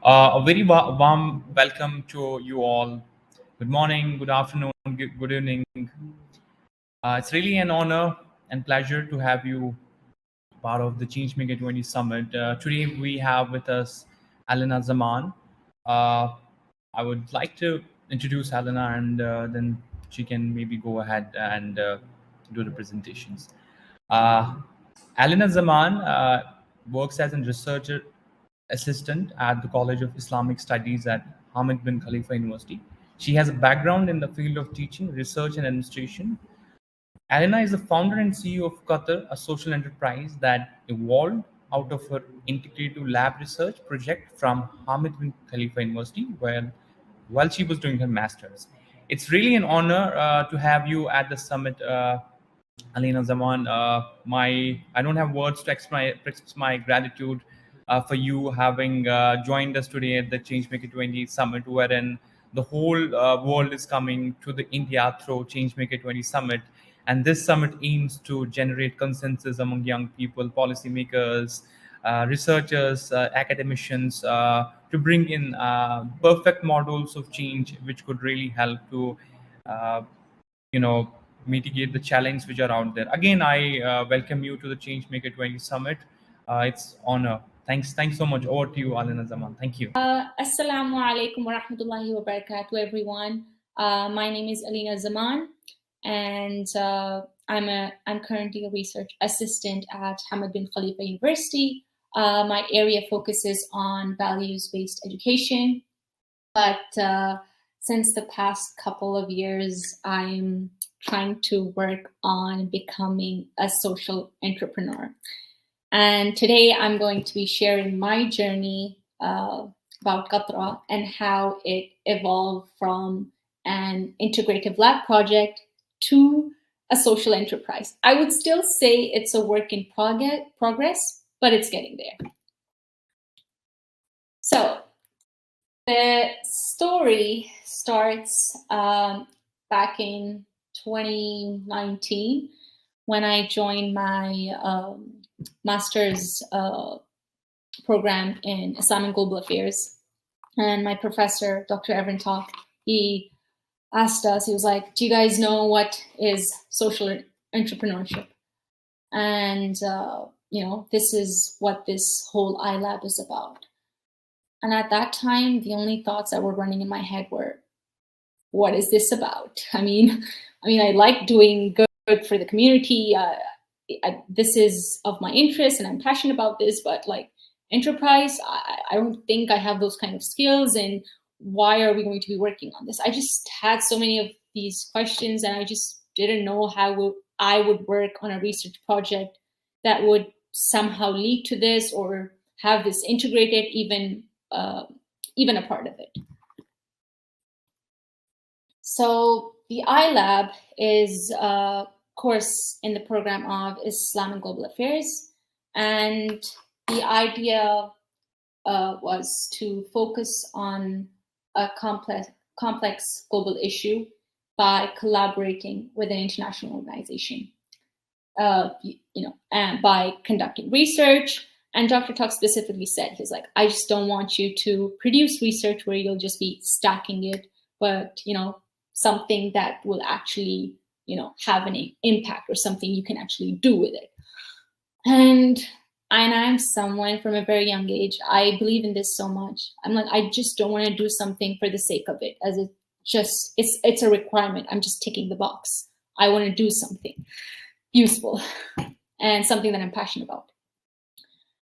A very warm welcome to you all. Good morning, good afternoon, good evening. It's really an honor and pleasure to have you part of the Changemaker 20 Summit. Today we have with us Alina Zaman. Uh, I would like to introduce Alina and then she can maybe go ahead and do the presentations. Uh, Alina Zaman works as a researcher assistant at the College of Islamic Studies at Hamad bin Khalifa University. She has a background in the field of teaching, research, and administration. Alina is the founder and CEO of Qatar, a social enterprise that evolved out of her integrative lab research project from Hamad bin Khalifa University, while she was doing her master's. It's really an honor to have you at the summit, Alina Zaman. I don't have words to express my gratitude for you having joined us today at the Changemaker 20 Summit, wherein the whole world is coming to the India through Changemaker 20 Summit. And this summit aims to generate consensus among young people, policymakers, researchers, academicians, to bring in perfect models of change, which could really help to uh, you know mitigate the challenges which are out there. Again, I welcome you to the Changemaker 20 Summit. It's honor. Thanks so much. Over to you, Alina Zaman. Thank you. Assalamu alaikum wa rahmatullahi wa barakatuh, everyone. My name is Alina Zaman, and I'm currently a research assistant at Hamad bin Khalifa University. My area focuses on values-based education, but since the past couple of years, I'm trying to work on becoming a social entrepreneur. And today I'm going to be sharing my journey about Qatra and how it evolved from an integrative lab project to a social enterprise. I would still say it's a work in progress, but it's getting there. So the story starts back in 2019 when I joined my master's program in Islam and Global Affairs. And my professor, Dr. Evan Talk, he asked us, he was like, do you guys know what is social entrepreneurship? And, this is what this whole iLab is about. And at that time, the only thoughts that were running in my head were, what is this about? I mean, I like doing good for the community. This is of my interest and I'm passionate about this, but like enterprise, I don't think I have those kind of skills. And why are we going to be working on this? I just had so many of these questions and I just didn't know how I would work on a research project that would somehow lead to this or have this integrated, even a part of it. So the iLab is a course in the program of Islam and Global Affairs. And the idea was to focus on a complex global issue by collaborating with an international organization, and by conducting research. And Dr. Tuck specifically said, he's like, I just don't want you to produce research where you'll just be stacking it, but, something that will actually, have an impact or something you can actually do with it. And I'm someone from a very young age, I believe in this so much. I'm like, I just don't want to do something for the sake of it, as it's a requirement. I'm just ticking the box. I want to do something useful and something that I'm passionate about.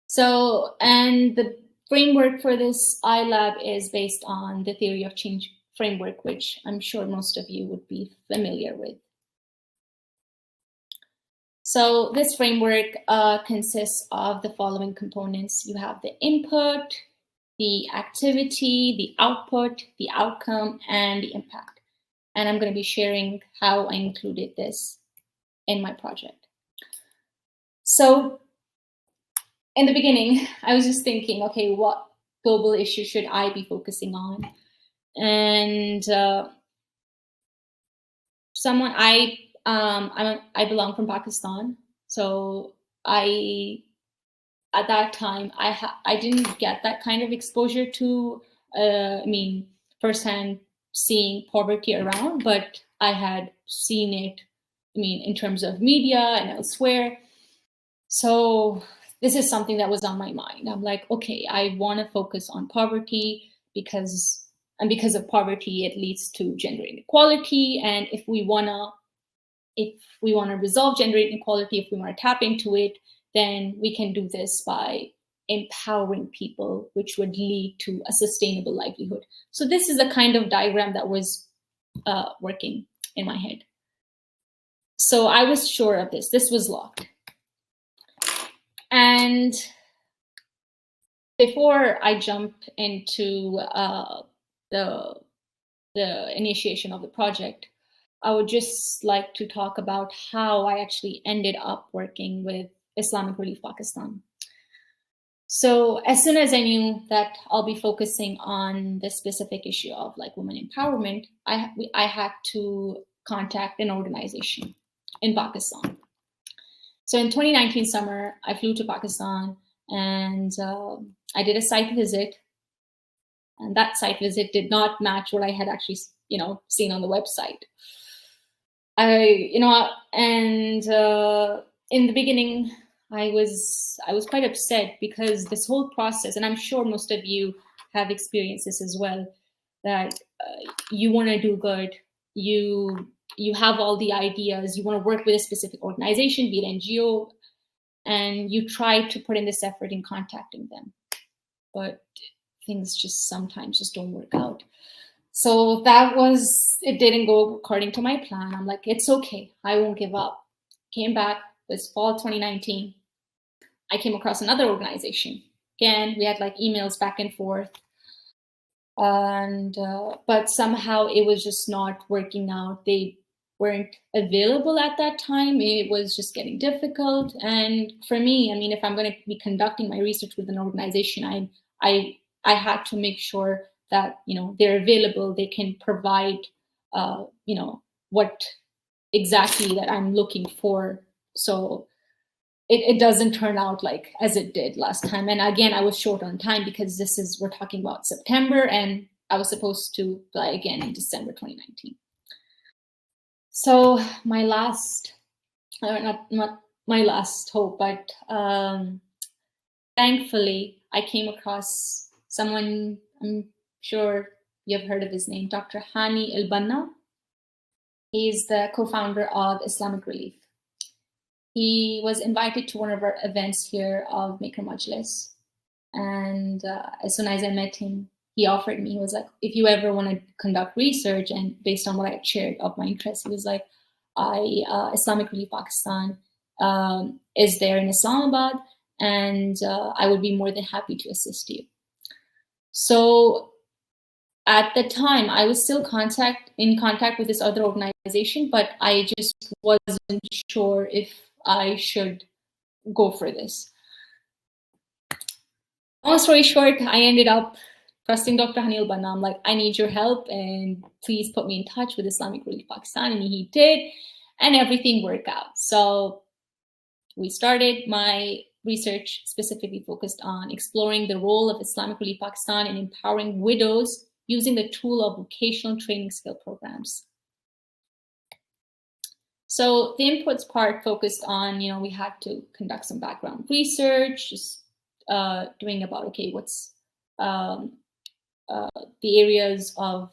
So, and the framework for this iLab is based on the theory of change framework, which I'm sure most of you would be familiar with. So this framework consists of the following components. You have the input, the activity, the output, the outcome, and the impact. And I'm going to be sharing how I included this in my project. So in the beginning, I was just thinking, okay, what global issue should I be focusing on? And I belong from Pakistan, so I at that time, I didn't get that kind of exposure to, firsthand seeing poverty around, but I had seen it, in terms of media and elsewhere. So this is something that was on my mind. I'm like, okay, I want to focus on poverty because of poverty, it leads to gender inequality. And if we want to resolve gender inequality, if we want to tap into it, then we can do this by empowering people, which would lead to a sustainable livelihood. So this is the kind of diagram that was working in my head. So I was sure of this. This was locked. And before I jump into the initiation of the project, I would just like to talk about how I actually ended up working with Islamic Relief Pakistan. So as soon as I knew that I'll be focusing on this specific issue of like women empowerment, I had to contact an organization in Pakistan. So in 2019 summer, I flew to Pakistan and I did a site visit. And that site visit did not match what I had actually, seen on the website. In the beginning, I was quite upset because this whole process, and I'm sure most of you have experienced this as well, that you want to do good, you have all the ideas, you want to work with a specific organization, be it NGO, and you try to put in this effort in contacting them, but things just sometimes just don't work out. So it didn't go according to my plan. I'm like, it's okay, I won't give up. Came back, it was fall 2019. I came across another organization. Again, we had like emails back and forth. And but somehow it was just not working out. They weren't available at that time. It was just getting difficult. And for me, if I'm going to be conducting my research with an organization, I had to make sure that they're available. They can provide what exactly that I'm looking for. So it doesn't turn out like as it did last time. And again, I was short on time because we're talking about September, and I was supposed to fly again in December 2019. So my last, not my last hope, but thankfully I came across someone, I'm sure you've heard of his name, Dr. Hani Al-Banna. He's the co-founder of Islamic Relief. He was invited to one of our events here of Maker Majlis. And as soon as I met him, he offered me, he was like, if you ever want to conduct research, and based on what I had shared of my interest, he was like, Islamic Relief Pakistan is there in Islamabad, and I would be more than happy to assist you. So at the time, I was still in contact with this other organization, but I just wasn't sure if I should go for this. Long story short, I ended up trusting Dr. Hani Al-Banna. I'm like, I need your help, and please put me in touch with Islamic Relief Pakistan. And he did, and everything worked out. So we started my research specifically focused on exploring the role of Islamic Relief Pakistan in empowering widows using the tool of vocational training skill programs. So the inputs part focused on, we had to conduct some background research, just doing about, okay, what's the areas of,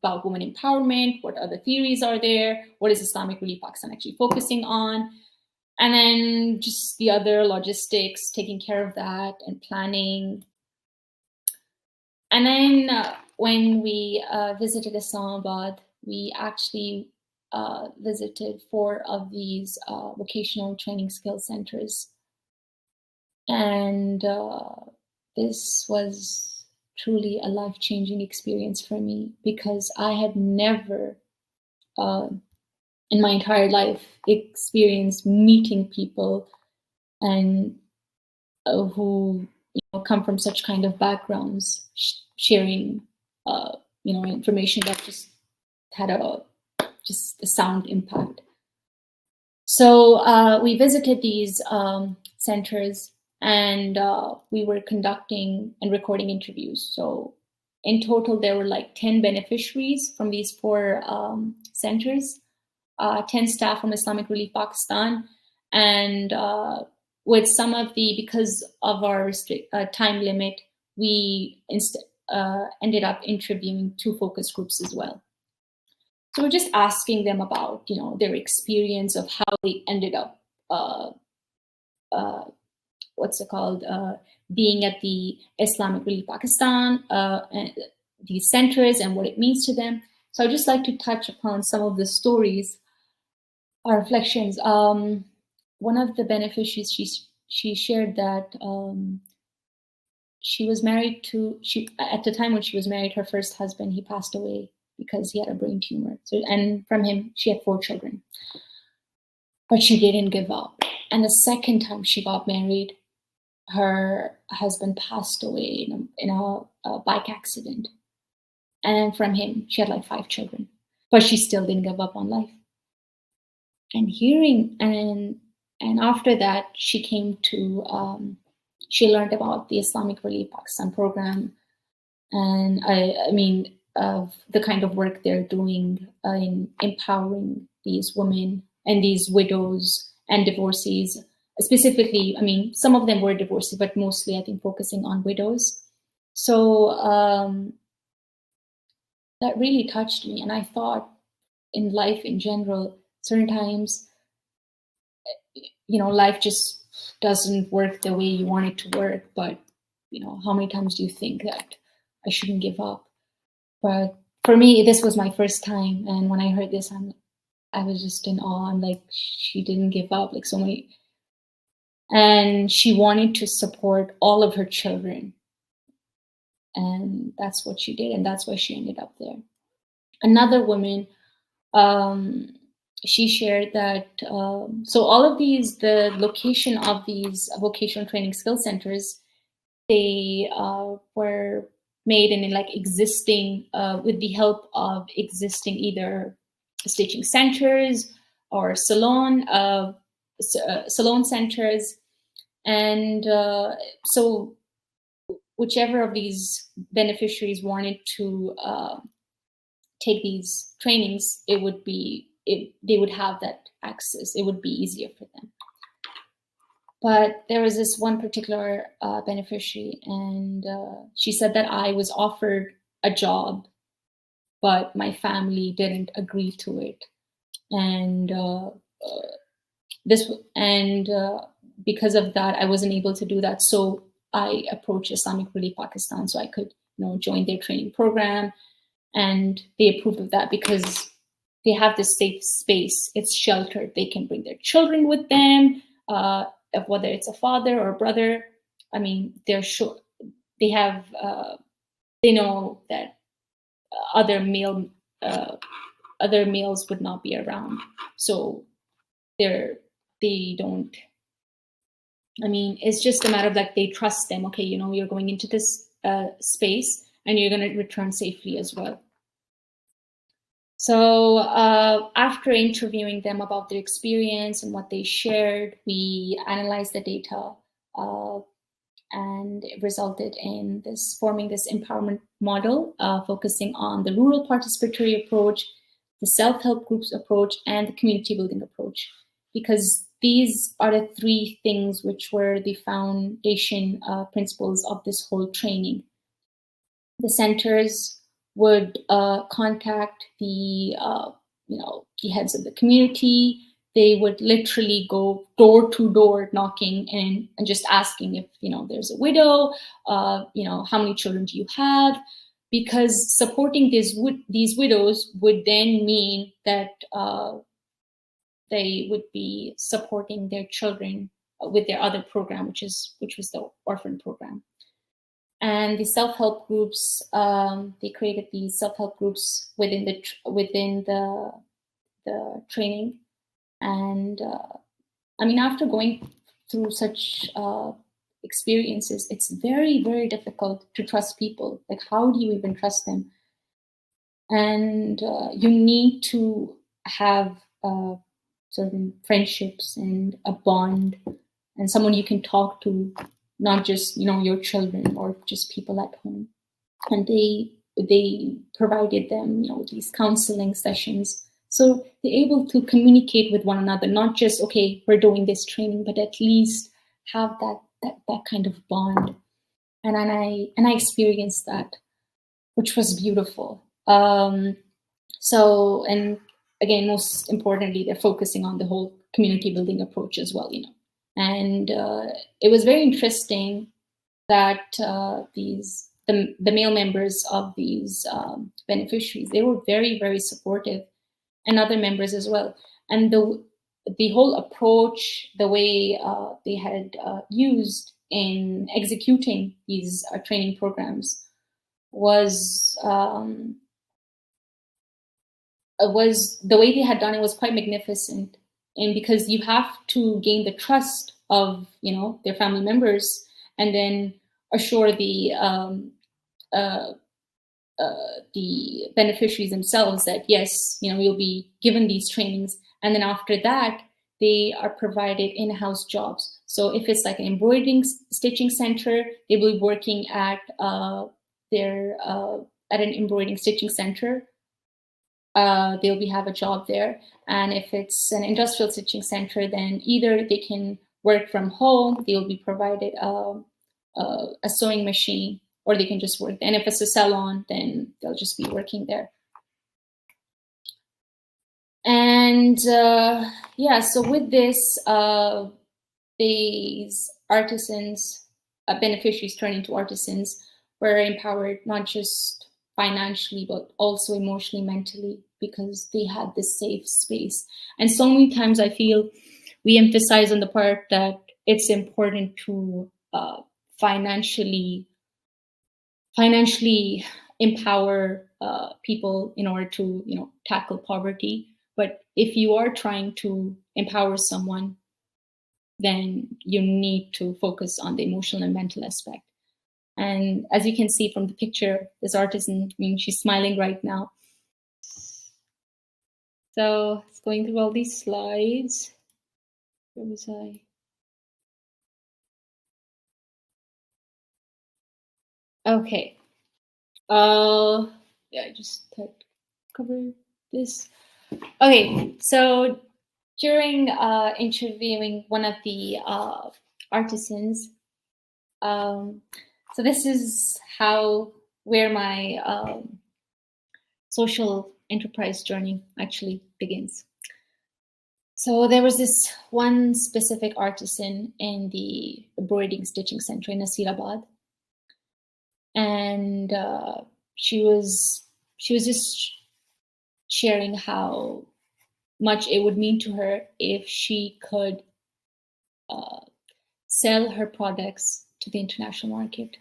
about women empowerment, what other theories are there, what is Islamic Relief Pakistan actually focusing on, and then just the other logistics, taking care of that and planning. And then when we visited Islamabad, we actually visited 4 of these vocational training skill centers. And this was truly a life-changing experience for me, because I had never in my entire life experienced meeting people and who come from such kind of backgrounds, sharing information that just had a sound impact. So we visited these centers, and we were conducting and recording interviews. So in total, there were like 10 beneficiaries from these 4 centers, 10 staff from Islamic Relief Pakistan, and with some of because of our time limit, we ended up interviewing 2 focus groups as well. So we're just asking them about, their experience of how they ended up, being at the Islamic Relief Pakistan, and these centers and what it means to them. So I'd just like to touch upon some of the stories or reflections. One of the beneficiaries, she shared that she was married to, at the time when she was married, her first husband, he passed away because he had a brain tumor. So, and from him, she had 4 children. But she didn't give up. And the second time she got married, her husband passed away in a bike accident. And from him, she had like 5 children. But she still didn't give up on life. And and after that, she came to, she learned about the Islamic Relief Pakistan program. And of the kind of work they're doing in empowering these women and these widows and divorcees. Specifically, some of them were divorcees, but mostly I think focusing on widows. So that really touched me. And I thought in life in general, certain times, life just doesn't work the way you want it to work. But, how many times do you think that I shouldn't give up? But for me, this was my first time. And when I heard this, I was just in awe. I'm like, she didn't give up, like so many. And she wanted to support all of her children. And that's what she did. And that's why she ended up there. Another woman, she shared that, so all of these, the location of these vocational training skill centers, they were made in like existing, with the help of existing either stitching centers or salon centers. And so whichever of these beneficiaries wanted to take these trainings, they would have that access. It would be easier for them. But there was this one particular beneficiary, and she said that I was offered a job, but my family didn't agree to it. And because of that, I wasn't able to do that. So I approached Islamic Relief Pakistan so I could, join their training program. And they approved of that because they have this safe space. It's sheltered. They can bring their children with them, whether it's a father or a brother. They're sure they have. They know that other males would not be around, so they don't. It's just a matter of like they trust them. Okay, you're going into this space and you're going to return safely as well. So after interviewing them about their experience and what they shared, we analyzed the data, and it resulted in forming this empowerment model, focusing on the rural participatory approach, the self-help groups approach, and the community building approach, because these are the 3 things which were the foundation principles of this whole training. The centers would contact the heads of the community. They would literally go door to door knocking and just asking if there's a widow, how many children do you have? Because supporting these widows would then mean that they would be supporting their children with their other program, which was the orphan program. And the self-help groups, they created these self-help groups within the training. And after going through such experiences, it's very, very difficult to trust people. Like, how do you even trust them? And you need to have certain friendships and a bond. and someone you can talk to, not just your children or just people at home. And they provided them these counseling sessions, so they're able to communicate with one another, not just, okay, we're doing this training, but at least have that kind of bond. And I experienced that, which was beautiful. So, and again, most importantly, they're focusing on the whole community building approach as well, And it was very interesting that the male members of these beneficiaries, they were very, very supportive, and other members as well. And the whole approach, the way they had used in executing these training programs was the way they had done it was quite magnificent. And because you have to gain the trust of their family members, and then assure the beneficiaries themselves that yes, you'll be given these trainings, and then after that they are provided in-house jobs. So if it's like an embroidering stitching center, they will be working at an embroidering stitching center. They'll have a job there. And if it's an industrial stitching center, then either they can work from home, they'll be provided a sewing machine, or they can just work. And if it's a salon, then they'll just be working there. And yeah, so with this, these artisans, beneficiaries turned into artisans, were empowered not just financially, but also emotionally, mentally, because they had this safe space. And so many times I feel we emphasize on the part that it's important to financially empower people in order to tackle poverty. But if you are trying to empower someone, then you need to focus on the emotional and mental aspect. And as you can see from the picture, this artisan, she's smiling right now. So it's going through all these slides. Where was I? Okay. Yeah, I just covered this. Okay, so during interviewing one of the artisans, so this is where my social enterprise journey actually begins. So there was this one specific artisan in the embroidering stitching center in Nasirabad, and she was just sharing how much it would mean to her if she could sell her products to the international market.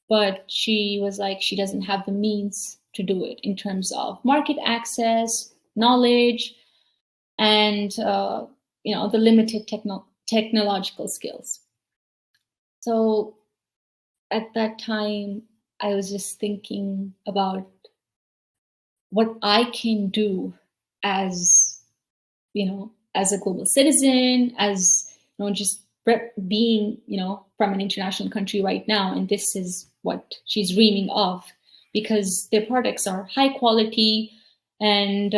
But she was like, she doesn't have the means to do it in terms of market access, knowledge, and the limited technological skills. So at that time, I was just thinking about what I can do as a global citizen, as just being from an international country right now, and this is what she's dreaming of, because their products are high quality, and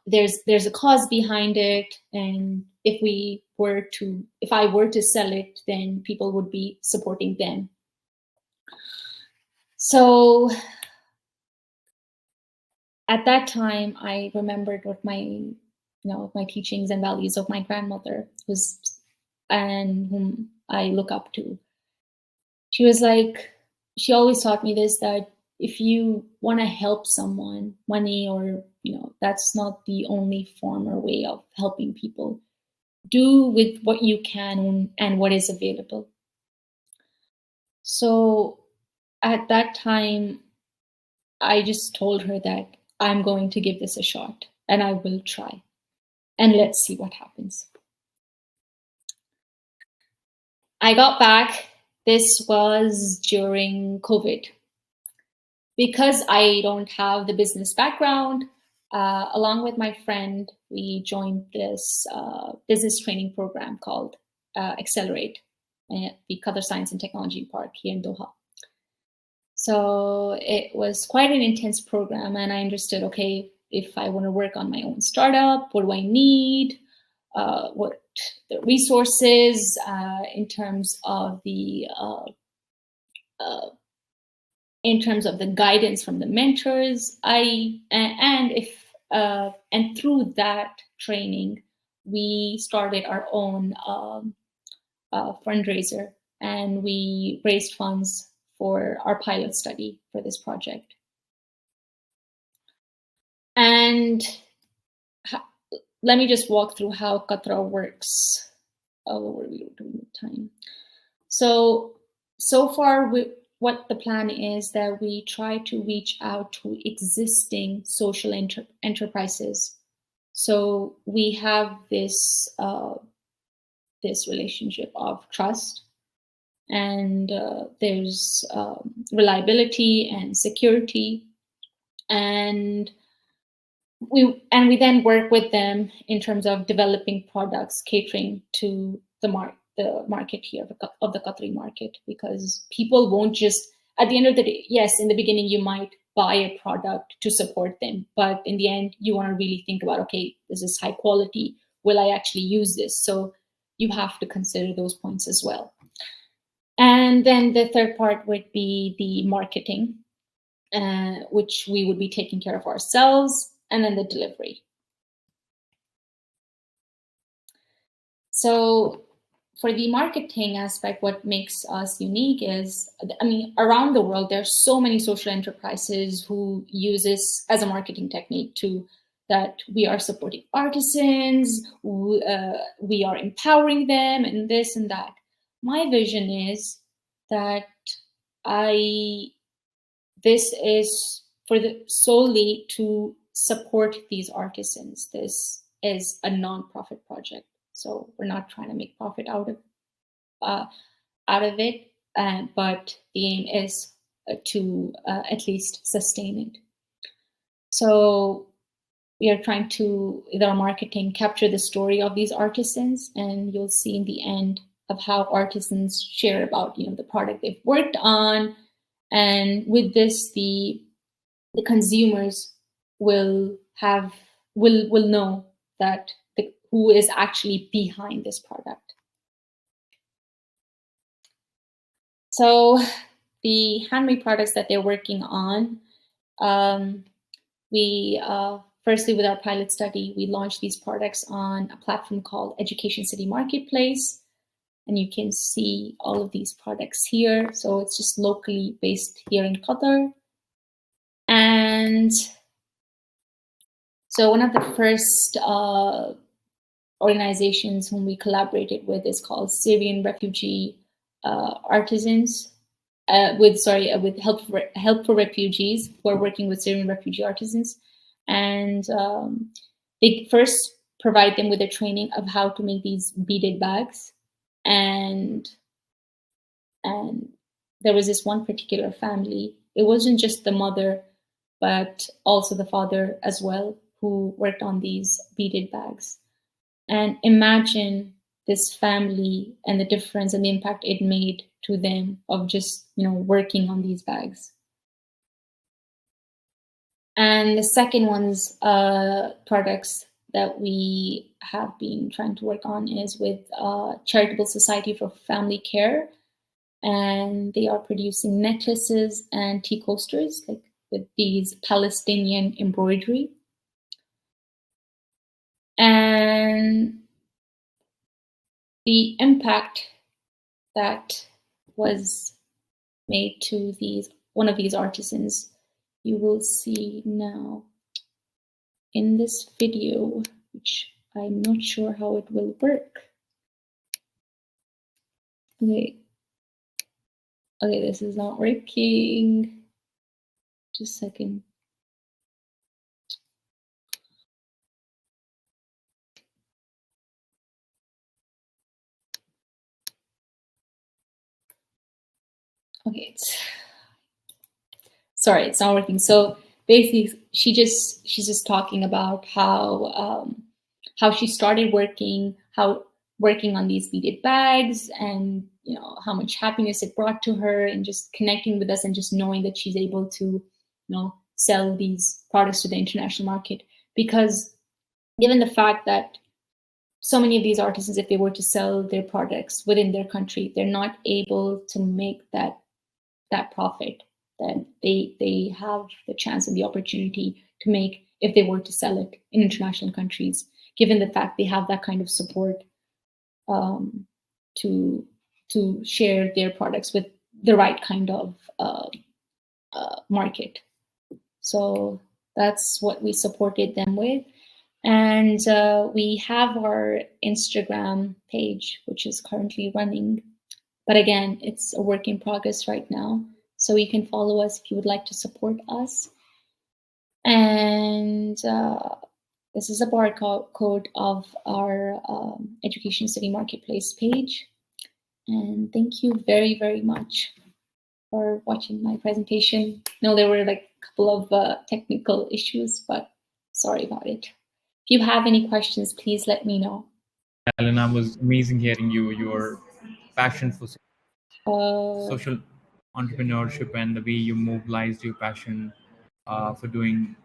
there's a cause behind it, and if I were to sell it, then people would be supporting them. So at that time, I remembered what my teachings and values of my grandmother was, and whom I look up to. She was like, she always taught me this, that if you want to help someone, money or, that's not the only form or way of helping people. Do with what you can and what is available. So at that time, I just told her that I'm going to give this a shot and I will try. And let's see what happens. I got back. This was during COVID. Because I don't have the business background, along with my friend, we joined this business training program called Accelerate at the Qatar Science and Technology Park here in Doha. So it was quite an intense program, and I understood, okay, if I want to work on my own startup, what do I need? What the resources in terms of the guidance from the mentors. And through that training, we started our own fundraiser, and we raised funds for our pilot study for this project. And let me just walk through how Qatra works. Oh, what are we doing with time? So far, what the plan is that we try to reach out to existing social enterprises. So we have this this relationship of trust, and there's reliability and security, and we then work with them in terms of developing products catering to the market here of the Qatari market, because people won't just, at the end of the day, yes, in the beginning you might buy a product to support them, but in the end you want to really think about, okay, this is high quality, will I actually use this? So you have to consider those points as well. And then the third part would be the marketing, which we would be taking care of ourselves, and then the delivery. So for the marketing aspect, what makes us unique is, I mean, around the world, there's so many social enterprises who use this as a marketing technique to that we are supporting artisans, we are empowering them, and this and that. My vision is that this is solely to support these artisans. This is a non-profit project, so we're not trying to make profit out of it, but the aim is to at least sustain it. So we are trying to, with our marketing, capture the story of these artisans, and you'll see in the end of how artisans share about the product they've worked on, and with this, the consumers will know that who is actually behind this product. So the handmade products that they're working on, we firstly, with our pilot study, we launched these products on a platform called Education City Marketplace, and you can see all of these products here. So it's just locally based here in Qatar. And so one of the first organizations whom we collaborated with is called Syrian Refugee Artisans, with Help for Refugees, who are working with Syrian refugee artisans. And they first provide them with a training of how to make these beaded bags. And there was this one particular family. It wasn't just the mother, but also the father as well, who worked on these beaded bags. And imagine this family and the difference and the impact it made to them of just working on these bags. And the second one's products that we have been trying to work on is with Charitable Society for Family Care, and they are producing necklaces and tea coasters, like with these Palestinian embroidery. And the impact that was made to one of these artisans, you will see now in this video, which I'm not sure how it will work. Okay, this is not working. Just a second. Okay, sorry, it's not working. So basically she's just talking about how she started working on these beaded bags, and how much happiness it brought to her, and just connecting with us, and just knowing that she's able to sell these products to the international market. Because given the fact that so many of these artisans, if they were to sell their products within their country, they're not able to make that profit that they have the chance and the opportunity to make if they were to sell it in international countries, given the fact they have that kind of support to share their products with the right kind of market. So that's what we supported them with. And we have our Instagram page, which is currently running. But again, it's a work in progress right now. So you can follow us if you would like to support us. And this is a barcode of our Education City Marketplace page. And thank you very, very much for watching my presentation. No, there were like a couple of technical issues, but sorry about it. If you have any questions, please let me know. Alina, was amazing hearing your passion for social entrepreneurship and the way you mobilized your passion for doing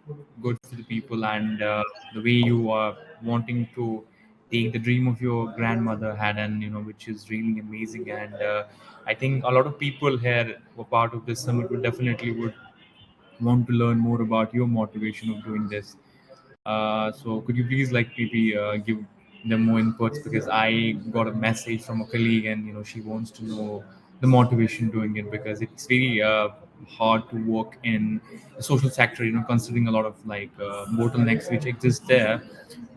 good for the people, and the way you are wanting to take the dream of your grandmother had, and which is really amazing. And I think a lot of people here who are part of this summit would definitely would want to learn more about your motivation of doing this. So could you please like maybe give them more inputs, because I got a message from a colleague, and she wants to know the motivation doing it, because it's very hard to work in the social sector, considering a lot of like bottlenecks which exist there.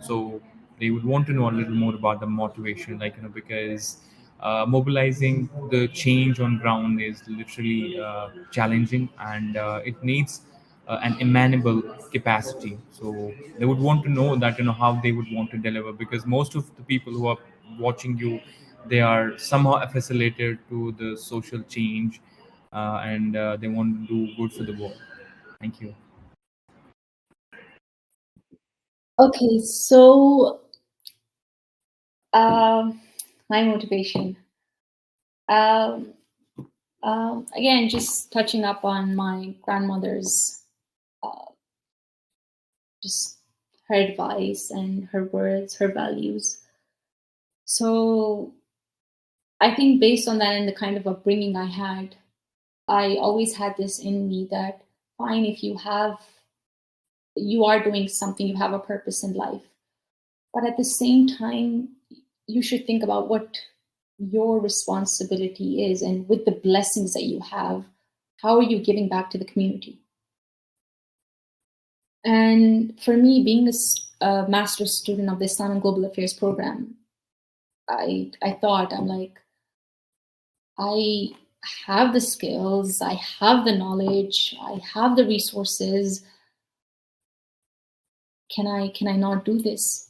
So they would want to know a little more about the motivation, like because mobilizing the change on ground is literally challenging, and it needs an immanable capacity. So they would want to know that how they would want to deliver, because most of the people who are watching you, they are somehow affiliated to the social change, and they want to do good for the world. Thank you. Okay, so my motivation. Um, Again, just touching up on my grandmother's, just her advice and her words, her values. So I think based on that and the kind of upbringing I had, I always had this in me that fine, if you are doing something, you have a purpose in life. But at the same time, you should think about what your responsibility is, and with the blessings that you have, how are you giving back to the community? And for me, being a master's student of the Islam and Global Affairs program, I thought, I'm like, I have the skills, I have the knowledge, I have the resources. Can I not do this?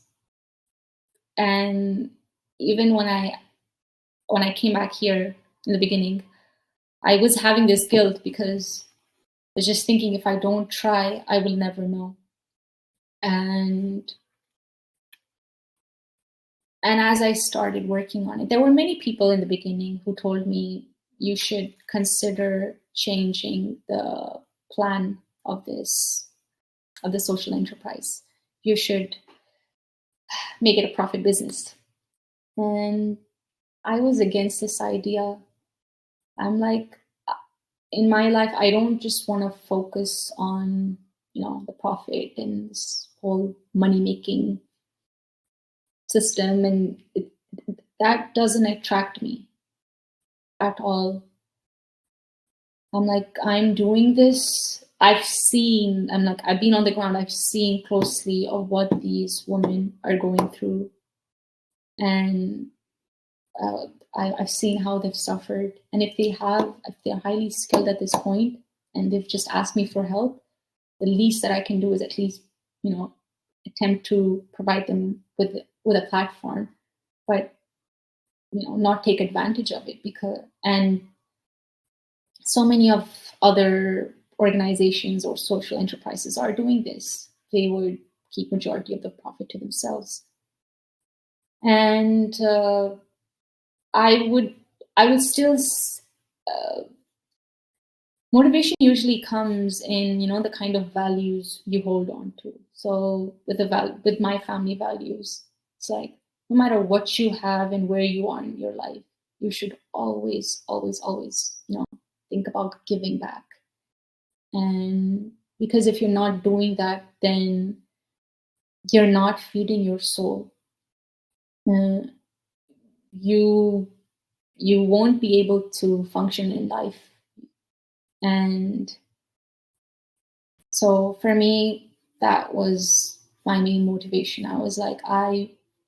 And even when I came back here in the beginning, I was having this guilt, because I was just thinking, if I don't try, I will never know. And as I started working on it, there were many people in the beginning who told me, you should consider changing the plan of the social enterprise. You should make it a profit business. And I was against this idea. I'm like, in my life, I don't just want to focus on, the profit and this whole money-making system. And that doesn't attract me at all. I'm like, I'm doing this. I've been on the ground. I've seen closely of what these women are going through. And I've seen how they've suffered. And if they're highly skilled at this point, and they've just asked me for help, the least that I can do is at least, attempt to provide them with a platform, but, not take advantage of it, and so many of other organizations or social enterprises are doing this. They would keep majority of the profit to themselves. And I would still motivation usually comes in, the kind of values you hold on to. So with my family values, it's like no matter what you have and where you are in your life, you should always, always, always, think about giving back. And because if you're not doing that, then you're not feeding your soul. You won't be able to function in life. And so for me, that was my main motivation. I was like,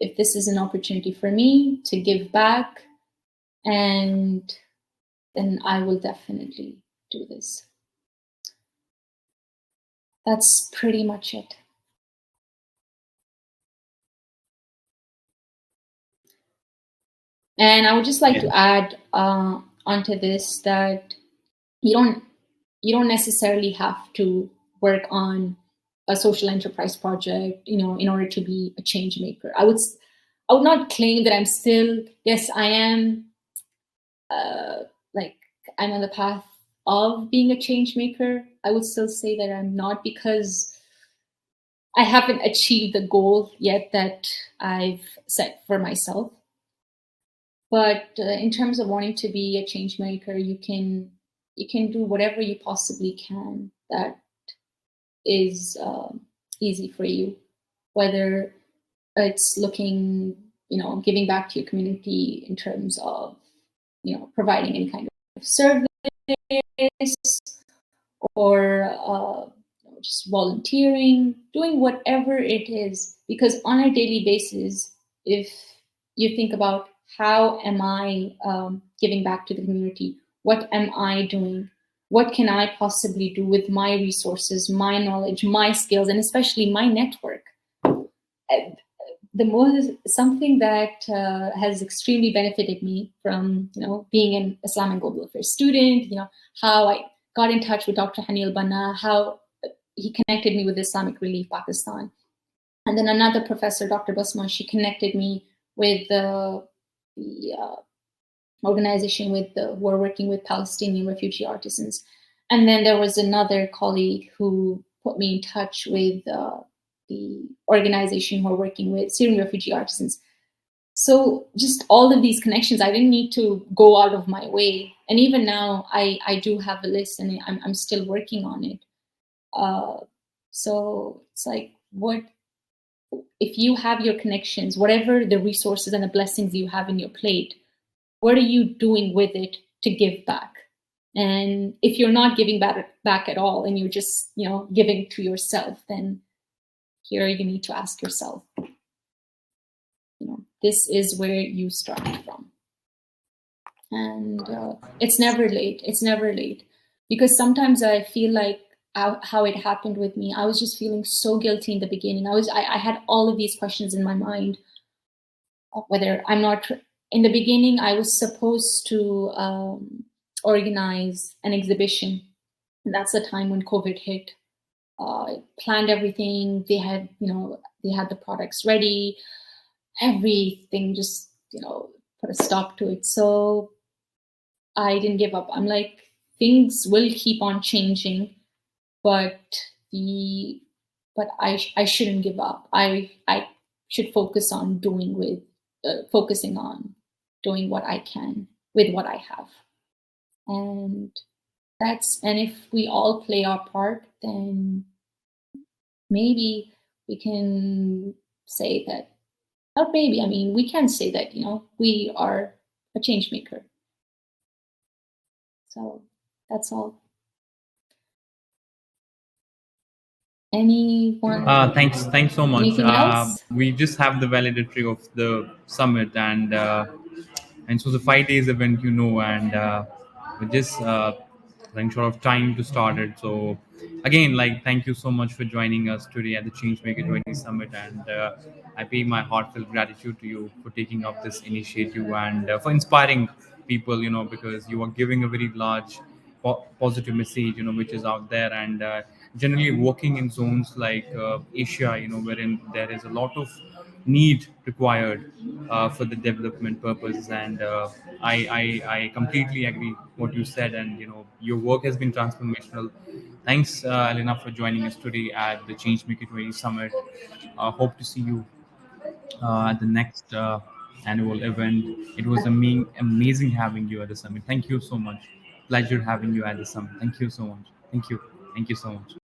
if this is an opportunity for me to give back, and then I will definitely do this. That's pretty much it. And I would just like to add onto this that you don't necessarily have to work on a social enterprise project, in order to be a change maker. I would not claim that I'm still, yes, I am, I'm on the path of being a change maker. I would still say that I'm not, because I haven't achieved the goal yet that I've set for myself. But in terms of wanting to be a change maker, you can do whatever you possibly can that is easy for you, whether it's looking, giving back to your community in terms of, providing any kind of service, or just volunteering, doing whatever it is. Because on a daily basis, if you think about how am I giving back to the community, what am I doing? What can I possibly do with my resources, my knowledge, my skills, and especially my network? Something that has extremely benefited me from, being an Islamic Global Affairs student, how I got in touch with Dr. Hanil Banna, how he connected me with Islamic Relief Pakistan. And then another professor, Dr. Basma, she connected me with the organization who are working with Palestinian refugee artisans. And then there was another colleague who put me in touch with the organization who are working with Syrian refugee artisans. So just all of these connections, I didn't need to go out of my way. And even now, I do have a list, and I'm still working on it. So it's like, if you have your connections, whatever the resources and the blessings you have in your plate, what are you doing with it to give back? And if you're not giving back at all, and you're just, giving to yourself, then here you need to ask yourself, this is where you start from. And it's never late. It's never late. Because sometimes I feel like how it happened with me, I was just feeling so guilty in the beginning. I had all of these questions in my mind, whether I'm not, in the beginning, I was supposed to organize an exhibition. And that's the time when COVID hit. I planned everything. They had the products ready. Everything just, put a stop to it. So I didn't give up. I'm like, things will keep on changing, but I shouldn't give up. I should focus on focusing on doing what I can with what I have. And if we all play our part, then maybe we can say that, not maybe, I mean, we can say that, we are a change maker. So that's all. Anyone? Thanks so much. Anything else? We just have the validatory of the summit, and so the 5 days event, and we're just running short of time to start it. So again, thank you so much for joining us today at the Changemaker 20 Summit, and I pay my heartfelt gratitude to you for taking up this initiative and for inspiring people, because you are giving a very large positive message, which is out there, and generally working in zones like Asia, wherein there is a lot of need required for the development purpose. And I completely agree what you said, and your work has been transformational. Thanks, Alina, for joining us today at the Changemaker 20 Summit. Hope to see you at the next annual event. It was amazing having you at the summit. Thank you so much. Pleasure having you at the summit. Thank you so much. Thank you. Thank you so much.